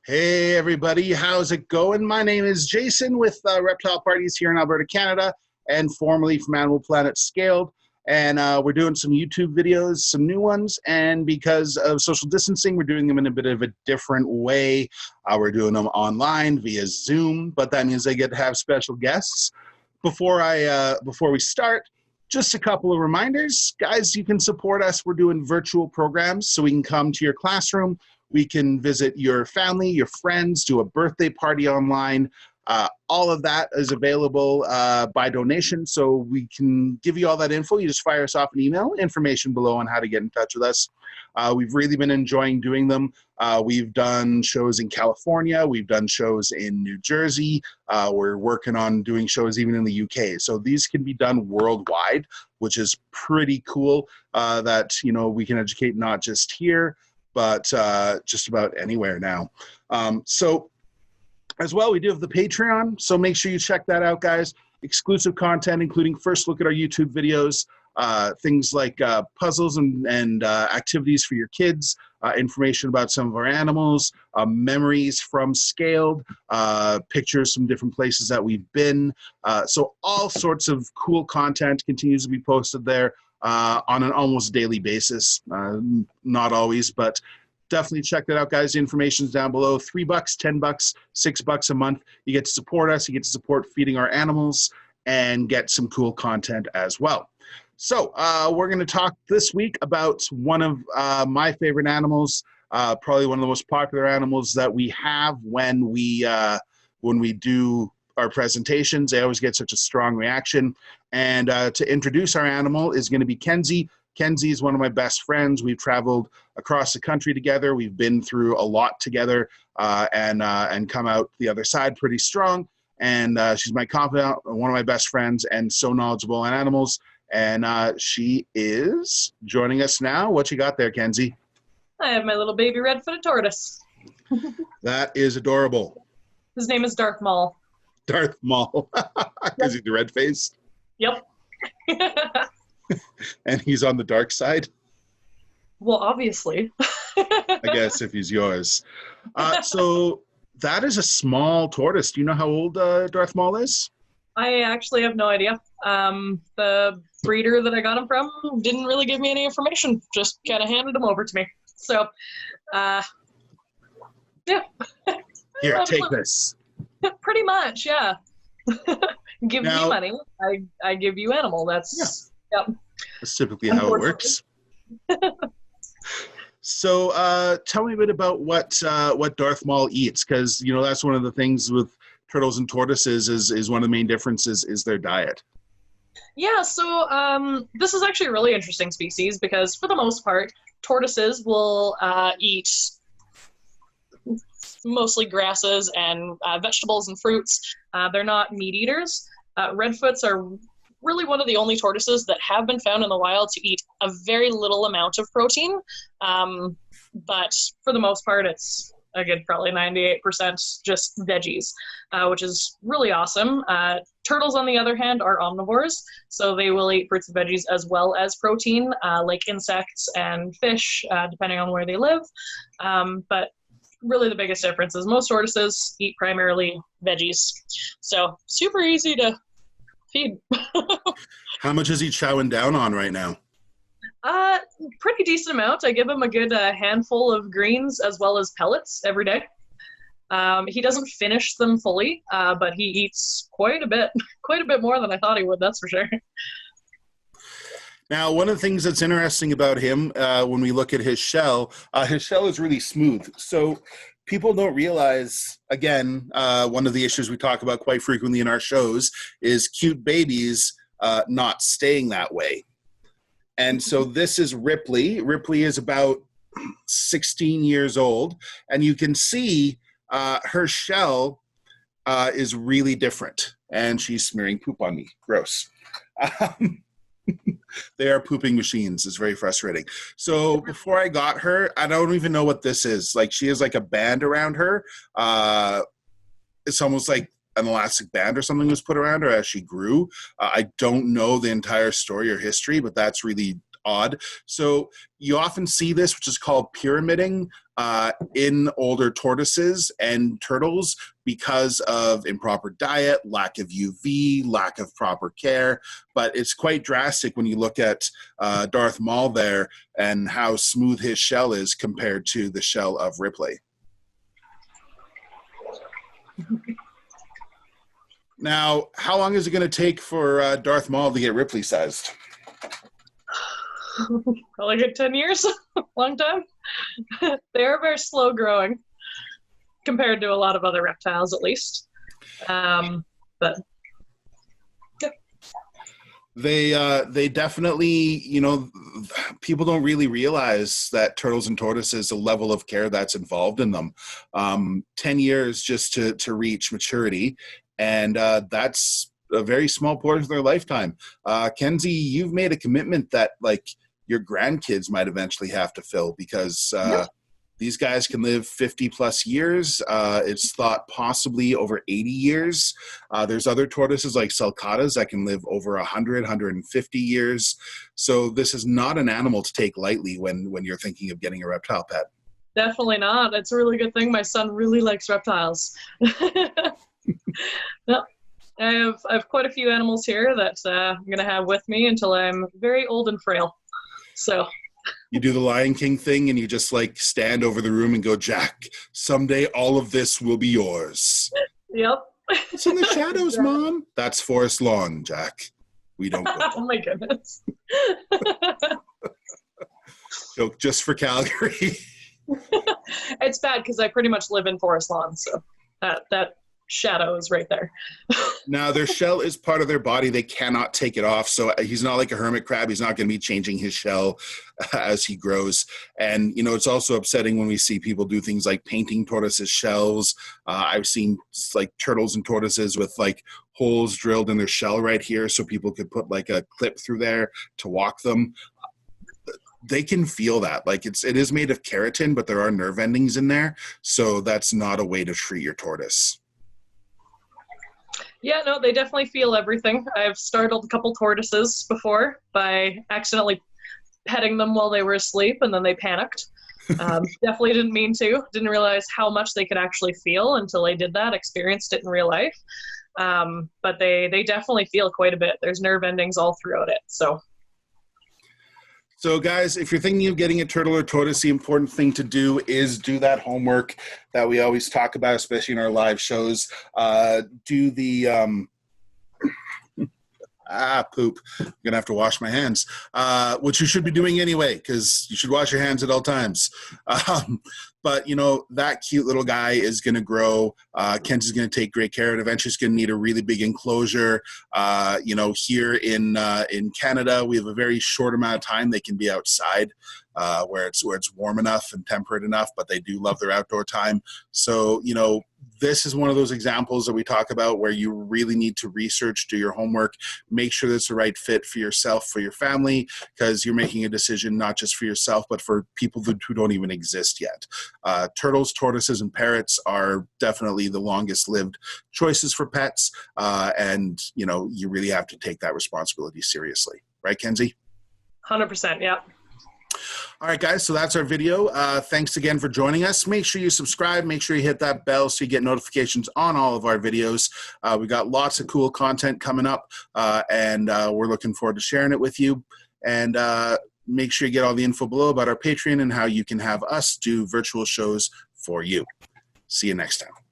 Hey everybody, how's it going? My name is Jason with Reptile Parties here in Alberta, Canada, and formerly from Animal Planet Scaled. And we're doing some YouTube videos, some new ones, and because of social distancing, we're doing them in a bit of a different way. We're doing them online via Zoom, but that means I get to have special guests. Before we start, just a couple of reminders. Guys, you can support us. We're doing virtual programs, so we can come to your classroom. We can visit your family, your friends, do a birthday party online. All of that is available by donation, so we can give you all that info. You just fire us off an email, information below on how to get in touch with us. We've really been enjoying doing them. We've done shows in California. We've done shows in New Jersey. We're working on doing shows even in the UK. So these can be done worldwide, which is pretty cool that, we can educate not just here, but just about anywhere now. So as well, we do have the Patreon, so make sure you check that out, guys. Exclusive content, including first look at our YouTube videos, things like puzzles and activities for your kids, information about some of our animals, memories from Scaled, pictures from different places that we've been. So all sorts of cool content continues to be posted there on an almost daily basis. Not always, but definitely check that out, guys. The information's down below. $3, $10, $6 a month. You get to support us. You get to support feeding our animals and get some cool content as well. So we're going to talk this week about one of my favorite animals, probably one of the most popular animals that we have when we do our presentations. They always get such a strong reaction. And to introduce our animal is going to be Kenzi. Kenzi is one of my best friends. We've traveled across the country together. We've been through a lot together and come out the other side pretty strong. And she's my confidant, one of my best friends, and so knowledgeable on animals. And she is joining us now. What you got there, Kenzi? I have my little baby red-footed tortoise. That is adorable. His name is Darth Maul. Darth Maul. Is he the red face? Yep. And he's on the dark side? Well, obviously. I guess if he's yours. So that is a small tortoise. Do you know how old Darth Maul is? I actually have no idea. The breeder that I got him from didn't really give me any information, just kind of handed him over to me. So, yeah. Here, take this. Pretty much, yeah. Give me money, I give you animal. That's, yep. That's typically how it works. So tell me a bit about what Darth Maul eats, because that's one of the things with turtles and tortoises is one of the main differences is their diet. Yeah, so this is actually a really interesting species because for the most part, tortoises will eat mostly grasses and vegetables and fruits. They're not meat eaters. Redfoots are really one of the only tortoises that have been found in the wild to eat a very little amount of protein. But for the most part, it's, again, probably 98% just veggies, which is really awesome. Turtles, on the other hand, are omnivores, so they will eat fruits and veggies as well as protein, like insects and fish, depending on where they live. But really the biggest difference is most tortoises eat primarily veggies. So super easy to feed. How much is he chowing down on right now? Pretty decent amount. I give him a good handful of greens as well as pellets every day. He doesn't finish them fully, but he eats quite a bit more than I thought he would, that's for sure. Now, one of the things that's interesting about him, when we look at his shell is really smooth. So people don't realize, again, one of the issues we talk about quite frequently in our shows is cute babies not staying that way. And so this is Ripley. Ripley is about 16 years old, and you can see her shell is really different. And she's smearing poop on me. Gross. They are pooping machines. It's very frustrating. So before I got her, I don't even know what this is. Like, she has like a band around her. It's almost like an elastic band or something was put around her as she grew. I don't know the entire story or history, but that's really odd. So you often see this, which is called pyramiding, in older tortoises and turtles because of improper diet, lack of UV, lack of proper care. But it's quite drastic when you look at Darth Maul there and how smooth his shell is compared to the shell of Ripley. Now, how long is it going to take for Darth Maul to get Ripley sized? Probably good 10 years. Long time. They are very slow growing compared to a lot of other reptiles, at least. But yeah. They definitely, you know, people don't really realize that turtles and tortoises, the level of care that's involved in them. 10 years just to reach maturity. And that's a very small portion of their lifetime. Kenzi, you've made a commitment that like your grandkids might eventually have to fill because these guys can live 50 plus years. It's thought possibly over 80 years. There's other tortoises like sulcatas that can live over 100, 150 years. So this is not an animal to take lightly when you're thinking of getting a reptile pet. Definitely not. It's a really good thing. My son really likes reptiles. No, I have quite a few animals here that I'm going to have with me until I'm very old and frail. So you do the Lion King thing and you just like stand over the room and go, Jack, someday all of this will be yours. Yep. It's in the shadows, Mom. That's Forest Lawn, Jack. We don't go. Oh my goodness. Joke just for Calgary. It's bad because I pretty much live in Forest Lawn, so that shadow is right there. Now, their shell is part of their body. They cannot take it off. So he's not like a hermit crab. He's not going to be changing his shell as he grows. And, you know, it's also upsetting when we see people do things like painting tortoises' shells. I've seen like turtles and tortoises with like holes drilled in their shell right here so people could put like a clip through there to walk them. They can feel that. Like it is made of keratin, but there are nerve endings in there. So that's not a way to treat your tortoise. Yeah, no, they definitely feel everything. I've startled a couple tortoises before by accidentally petting them while they were asleep, and then they panicked. Definitely didn't mean to. Didn't realize how much they could actually feel until I did that, experienced it in real life. But they definitely feel quite a bit. There's nerve endings all throughout it, so... So guys, if you're thinking of getting a turtle or tortoise, the important thing to do is do that homework that we always talk about, especially in our live shows. Do the poop. I'm going to have to wash my hands, which you should be doing anyway, because you should wash your hands at all times. But, you know, that cute little guy is going to grow. Kenzi's going to take great care of it. Eventually, it's going to need a really big enclosure. You know, here in Canada, we have a very short amount of time they can be outside, where it's warm enough and temperate enough, but they do love their outdoor time. So, you know, this is one of those examples that we talk about where you really need to research, do your homework, make sure that's the right fit for yourself, for your family, because you're making a decision not just for yourself, but for people who don't even exist yet. Turtles, tortoises, and parrots are definitely the longest lived choices for pets. And, you know, you really have to take that responsibility seriously. Right, Kenzi? 100%, yeah. All right, guys, so that's our video. Thanks again for joining us. Make sure you subscribe. Make sure you hit that bell so you get notifications on all of our videos. We got lots of cool content coming up, and we're looking forward to sharing it with you. And make sure you get all the info below about our Patreon and how you can have us do virtual shows for you. See you next time.